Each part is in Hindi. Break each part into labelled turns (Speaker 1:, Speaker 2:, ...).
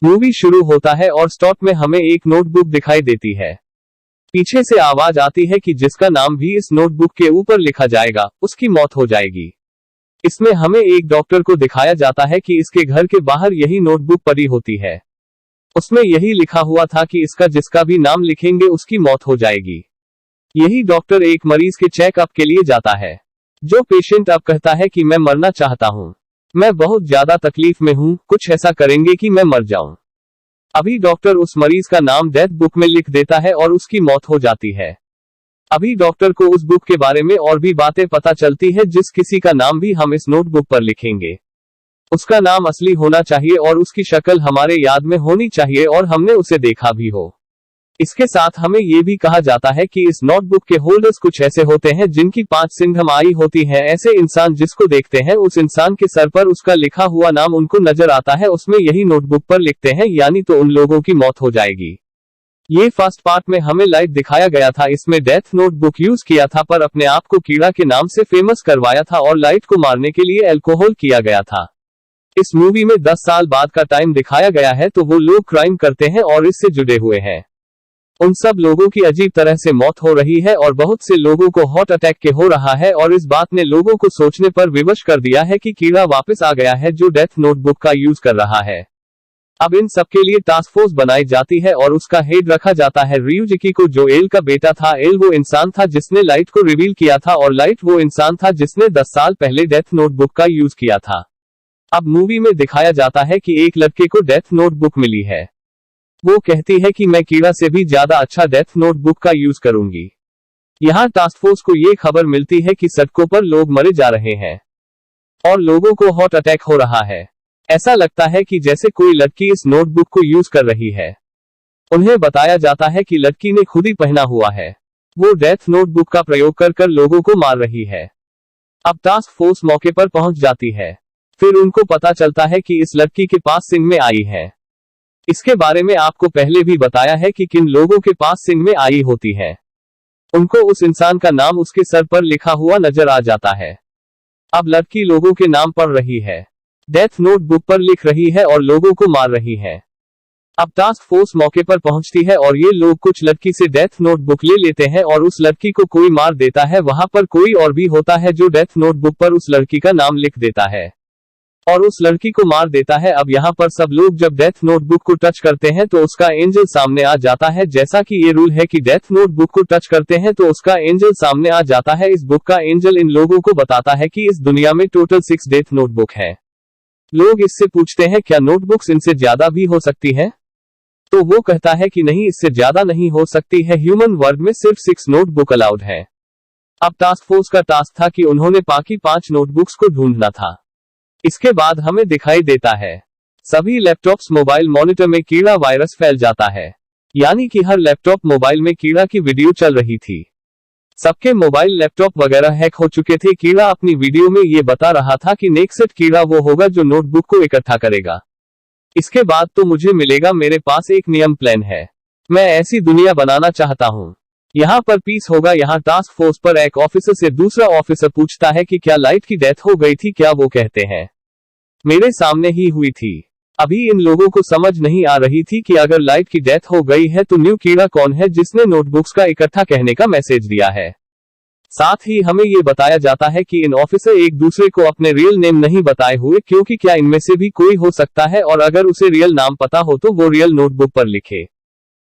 Speaker 1: मूवी शुरू होता है और स्टॉक में हमें एक नोटबुक दिखाई देती है। पीछे से आवाज आती है कि जिसका नाम भी इस नोटबुक के ऊपर लिखा जाएगा उसकी मौत हो जाएगी। इसमें हमें एक डॉक्टर को दिखाया जाता है कि इसके घर के बाहर यही नोटबुक पड़ी होती है। उसमें यही लिखा हुआ था कि इसका जिसका भी नाम लिखेंगे उसकी मौत हो जाएगी। यही डॉक्टर एक मरीज के चेकअप के लिए जाता है। जो पेशेंट अब कहता है कि मैं मरना चाहता हूं, मैं बहुत ज्यादा तकलीफ में हूं, कुछ ऐसा करेंगे कि मैं मर जाऊं। अभी डॉक्टर उस मरीज का नाम डेथ बुक में लिख देता है और उसकी मौत हो जाती है। अभी डॉक्टर को उस बुक के बारे में और भी बातें पता चलती है। जिस किसी का नाम भी हम इस नोटबुक पर लिखेंगे उसका नाम असली होना चाहिए और उसकी शक्ल हमारे याद में होनी चाहिए और हमने उसे देखा भी हो। इसके साथ हमें ये भी कहा जाता है कि इस नोटबुक के होल्डर्स कुछ ऐसे होते हैं जिनकी 5 सिंघमाई होती है। ऐसे इंसान जिसको देखते हैं उस इंसान के सर पर उसका लिखा हुआ नाम उनको नजर आता है, उसमें यही नोटबुक पर लिखते हैं, यानी तो उन लोगों की मौत हो जाएगी। ये फर्स्ट पार्ट में हमें लाइट दिखाया गया था। इसमें डेथ नोटबुक यूज किया था पर अपने आप को कीड़ा के नाम से फेमस करवाया था और लाइट को मारने के लिए अल्कोहल किया गया था। इस मूवी में 10 साल बाद का टाइम दिखाया गया है, तो वो लोग क्राइम करते हैं और इससे जुड़े हुए हैं। उन सब लोगों की अजीब तरह से मौत हो रही है और बहुत से लोगों को हार्ट अटैक के हो रहा है और इस बात ने लोगों को सोचने पर विवश कर दिया है कि कीड़ा वापस आ गया है जो डेथ नोटबुक का यूज कर रहा है। अब इन सब के लिए टास्क फोर्स बनाई जाती है और उसका हेड रखा जाता है रियुजुकी को, जो एल का बेटा था। एल वो इंसान था जिसने लाइट को रिवील किया था और लाइट वो इंसान था जिसने 10 साल पहले डेथ नोटबुक का यूज किया था। अब मूवी में दिखाया जाता है कि एक लड़के को डेथ नोटबुक मिली है। वो कहती है कि मैं कीड़ा से भी ज्यादा अच्छा डेथ नोटबुक का यूज करूंगी। यहाँ टास्क फोर्स को ये खबर मिलती है कि सड़कों पर लोग मरे जा रहे हैं और लोगों को हार्ट अटैक हो रहा है। ऐसा लगता है कि जैसे कोई लड़की इस नोटबुक को यूज कर रही है। उन्हें बताया जाता है कि लड़की ने खुद ही पहना हुआ है। वो डेथ नोटबुक का प्रयोग कर कर लोगों को मार रही है। अब टास्क फोर्स मौके पर पहुंच जाती है। फिर उनको पता चलता है कि इस लड़की के पास सिंह में आई है। इसके बारे में आपको पहले भी बताया है कि किन लोगों के पास सिंह में आई होती है। उनको उस इंसान का नाम उसके सर पर लिखा हुआ नजर आ जाता है। अब लड़की लोगों के नाम पढ़ रही है, डेथ नोटबुक पर लिख रही है और लोगों को मार रही है। अब टास्क फोर्स मौके पर पहुंचती है और ये लोग कुछ लड़की से डेथ नोटबुक ले लेते हैं और उस लड़की को कोई मार देता है। वहां पर कोई और भी होता है जो डेथ नोटबुक पर उस लड़की का नाम लिख देता है और उस लड़की को मार देता है। अब यहाँ पर सब लोग जब डेथ नोटबुक को टच करते हैं तो उसका एंजल सामने आ जाता है। जैसा कि ये रूल है कि डेथ नोटबुक को टच करते हैं तो उसका एंजल सामने आ जाता है। इस बुक का एंजल इन लोगों को बताता है कि इस दुनिया में टोटल 6 डेथ नोटबुक है। लोग इससे पूछते हैं क्या नोटबुक्स इनसे ज्यादा भी हो सकती है, तो वो कहता है कि नहीं, इससे ज्यादा नहीं हो सकती है। ह्यूमन वर्ल्ड में सिर्फ 6 नोटबुक अलाउड है। अब टास्क फोर्स का टास्क था कि उन्होंने बाकी 5 नोटबुक्स को ढूंढना था। इसके बाद हमें दिखाई देता है सभी लैपटॉप्स मोबाइल मॉनिटर में कीड़ा वायरस फैल जाता है, यानी कि हर लैपटॉप मोबाइल में कीड़ा की वीडियो चल रही थी। सबके मोबाइल लैपटॉप वगैरह हैक हो चुके थे। कीड़ा अपनी वीडियो में ये बता रहा था कि नेक्स्ट कीड़ा वो होगा जो नोटबुक को इकट्ठा करेगा। इसके बाद तो मुझे मिलेगा, मेरे पास एक नियम प्लान है, मैं ऐसी दुनिया बनाना चाहता हूँ, यहाँ पर पीस होगा। यहाँ टास्क फोर्स पर एक ऑफिसर से दूसरा ऑफिसर पूछता है कि क्या लाइट की डेथ हो गई थी। क्या वो कहते हैं मेरे सामने ही हुई थी। अभी इन लोगों को समझ नहीं आ रही थी कि अगर लाइट की डेथ हो गई है तो न्यू कीड़ा कौन है जिसने नोटबुक्स का इकट्ठा कहने का मैसेज दिया है। साथ ही हमें ये बताया जाता है कि इन ऑफिसर एक दूसरे को अपने रियल नेम नहीं बताए हुए, क्योंकि क्या इनमें से भी कोई हो सकता है और अगर उसे रियल नाम पता हो तो वो रियल नोटबुक पर लिखे।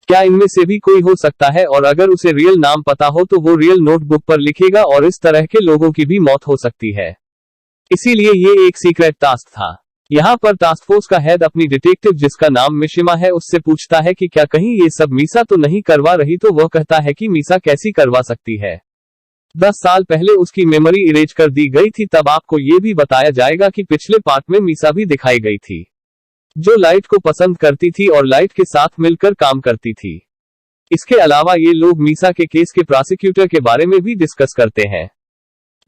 Speaker 1: क्या इनमें से भी कोई हो सकता है और अगर उसे रियल नाम पता हो तो वो रियल नोटबुक पर लिखेगा और इस तरह के लोगों की भी मौत हो सकती है। इसीलिए ये एक सीक्रेट टास्क था। यहाँ पर टास्क फोर्स का हेड अपनी डिटेक्टिव जिसका नाम मिशिमा है उससे पूछता है कि क्या कहीं ये सब मीसा तो नहीं करवा रही, तो वह कहता है कि मीसा कैसी करवा सकती है, 10 साल पहले उसकी मेमोरी इरेज कर दी गई थी। तब आपको ये भी बताया जाएगा कि पिछले पार्ट में मीसा भी दिखाई गई थी जो लाइट को पसंद करती थी और लाइट के साथ मिलकर काम करती थी। इसके अलावा ये लोग मीसा के केस के प्रोसिक्यूटर के बारे में भी डिस्कस करते हैं,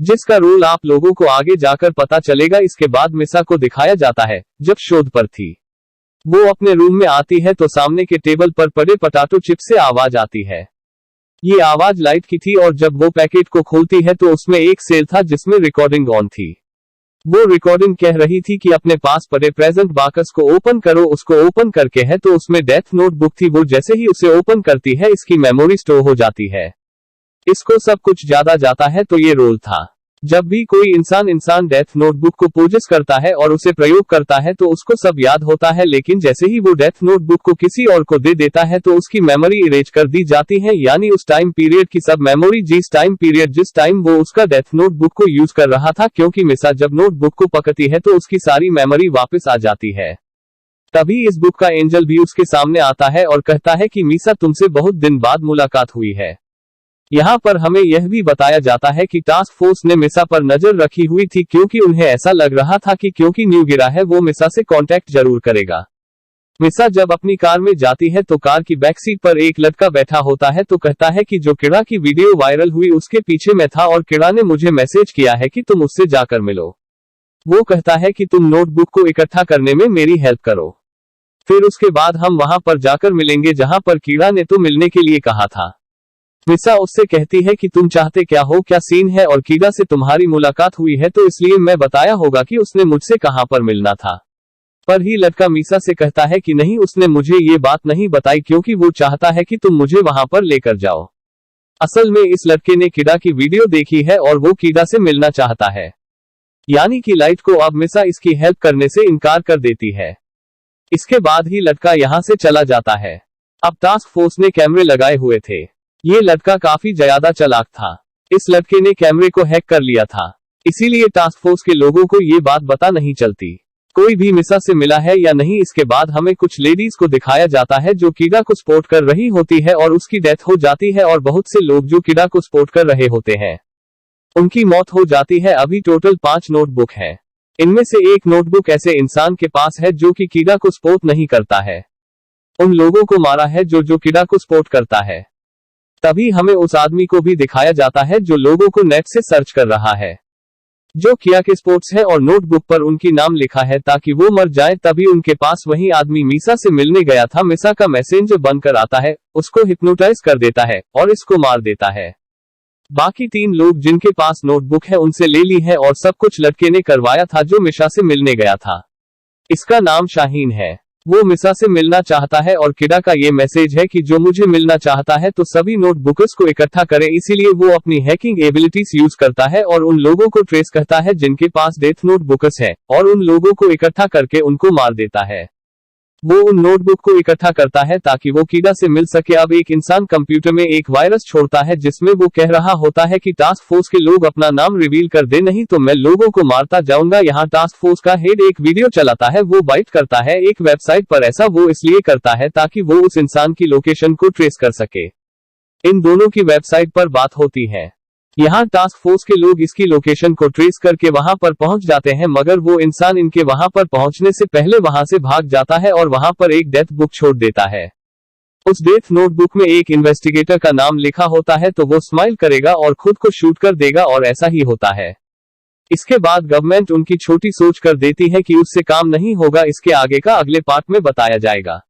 Speaker 1: जिसका रोल आप लोगों को आगे जाकर पता चलेगा। इसके बाद मीसा को दिखाया जाता है जब शोध पर थी। वो अपने रूम में आती है तो सामने के टेबल पर पड़े पोटैटो चिप से आवाज आती है। ये आवाज लाइट की थी और जब वो पैकेट को खोलती है तो उसमें एक सेल था जिसमें रिकॉर्डिंग ऑन थी। वो रिकॉर्डिंग कह रही थी कि अपने पास पड़े प्रेजेंट बॉक्स को ओपन करो। उसको ओपन करके है तो उसमें डेथ नोटबुक थी। वो जैसे ही उसे ओपन करती है इसकी मेमोरी स्टोर हो जाती है। इसको सब कुछ ज्यादा जाता है तो ये रोल था। जब भी कोई इंसान डेथ नोटबुक को पोजेस करता है और उसे प्रयोग करता है तो उसको सब याद होता है, लेकिन जैसे ही वो डेथ नोटबुक को किसी और को दे देता है तो उसकी मेमोरी इरेज कर दी जाती है, यानी उस टाइम पीरियड की सब मेमोरी जिस टाइम वो उसका डेथ नोटबुक को यूज कर रहा था। क्योंकि मिसा जब नोटबुक को पकड़ती है तो उसकी सारी मेमोरी वापस आ जाती है। तभी इस बुक का एंजल भी उसके सामने आता है और कहता है कि मीसा, तुमसे बहुत दिन बाद मुलाकात हुई है। यहाँ पर हमें यह भी बताया जाता है कि टास्क फोर्स ने मिसा पर नजर रखी हुई थी, क्योंकि उन्हें ऐसा लग रहा था कि क्योंकि न्यू गिरा है वो मिसा से कांटेक्ट जरूर करेगा। मिसा जब अपनी कार में जाती है तो कार की बैक सीट पर एक लड़का बैठा होता है तो कहता है कि जो किड़ा की वीडियो वायरल हुई उसके पीछे मैं था और किड़ा ने मुझे मैसेज किया है कि तुम उससे जाकर मिलो। वो कहता है कि तुम नोटबुक को इकट्ठा करने में मेरी हेल्प करो, फिर उसके बाद हम वहां पर जाकर मिलेंगे जहां पर कीड़ा ने तो मिलने के लिए कहा था। मिसा उससे कहती है कि तुम चाहते क्या हो, क्या सीन है, और कीड़ा से तुम्हारी मुलाकात हुई है तो इसलिए मैं बताया होगा कि उसने मुझसे कहां पर मिलना था। पर ही लड़का मीसा से कहता है कि नहीं, उसने मुझे ये बात नहीं बताई क्योंकि वो चाहता है कि तुम मुझे वहां पर लेकर जाओ। असल में इस लड़के ने कीड़ा की वीडियो देखी है और वो कीड़ा से मिलना चाहता है, यानी कि लाइट को अब मिसा इसकी हेल्प करने से इनकार कर देती है। इसके बाद ही लड़का यहां से चला जाता है। अब टास्क फोर्स ने कैमरे लगाए हुए थे। ये लड़का काफी ज्यादा चालाक था। इस लड़के ने कैमरे को हैक कर लिया था, इसीलिए टास्क फोर्स के लोगों को ये बात पता नहीं चलती कोई भी मिसा से मिला है या नहीं। इसके बाद हमें कुछ लेडीज को दिखाया जाता है जो कीड़ा को सपोर्ट कर रही होती है और उसकी डेथ हो जाती है, और बहुत से लोग जो कीड़ा को सपोर्ट कर रहे होते हैं उनकी मौत हो जाती है। अभी टोटल 5 नोटबुक है। इनमें से एक नोटबुक ऐसे इंसान के पास है जो कि कीड़ा को सपोर्ट नहीं करता है। उन लोगों को मारा है जो कीड़ा को सपोर्ट करता है। तभी हमें उस आदमी को भी दिखाया जाता है जो लोगों को नेट से सर्च कर रहा है, जो किया के स्पोर्ट्स है और नोटबुक पर उनकी नाम लिखा है ताकि वो मर जाए। तभी उनके पास वही आदमी मीसा से मिलने गया था। मिसा का मैसेंजर बनकर आता है, उसको हिप्नोटाइज कर देता है और इसको मार देता है। बाकी 3 लोग जिनके पास नोटबुक है उनसे ले ली है और सब कुछ लड़के ने करवाया था जो मिसा से मिलने गया था। इसका नाम शाहीन है। वो मिसा से मिलना चाहता है और किड़ा का ये मैसेज है कि जो मुझे मिलना चाहता है तो सभी नोटबुक्स को इकट्ठा करें। इसीलिए वो अपनी हैकिंग एबिलिटीज यूज करता है और उन लोगों को ट्रेस करता है जिनके पास डेथ नोटबुक्स है और उन लोगों को इकट्ठा करके उनको मार देता है। वो उन नोटबुक को इकट्ठा करता है ताकि वो कीड़ा से मिल सके। अब एक इंसान कंप्यूटर में एक वायरस छोड़ता है जिसमें वो कह रहा होता है कि टास्क फोर्स के लोग अपना नाम रिवील कर दे, नहीं तो मैं लोगों को मारता जाऊंगा। यहाँ टास्क फोर्स का हेड एक वीडियो चलाता है, वो बाइट करता है एक वेबसाइट पर। ऐसा वो इसलिए करता है ताकि वो उस इंसान की लोकेशन को ट्रेस कर सके। इन दोनों की वेबसाइट पर बात होती है। यहाँ टास्क फोर्स के लोग इसकी लोकेशन को ट्रेस करके वहां पर पहुंच जाते हैं, मगर वो इंसान इनके वहां पर पहुंचने से पहले वहां से भाग जाता है और वहां पर एक डेथ बुक छोड़ देता है। उस डेथ नोटबुक में एक इन्वेस्टिगेटर का नाम लिखा होता है, तो वो स्माइल करेगा और खुद को शूट कर देगा, और ऐसा ही होता है। इसके बाद गवर्नमेंट उनकी छोटी सोच कर देती है कि उससे काम नहीं होगा। इसके आगे का अगले पार्ट में बताया जाएगा।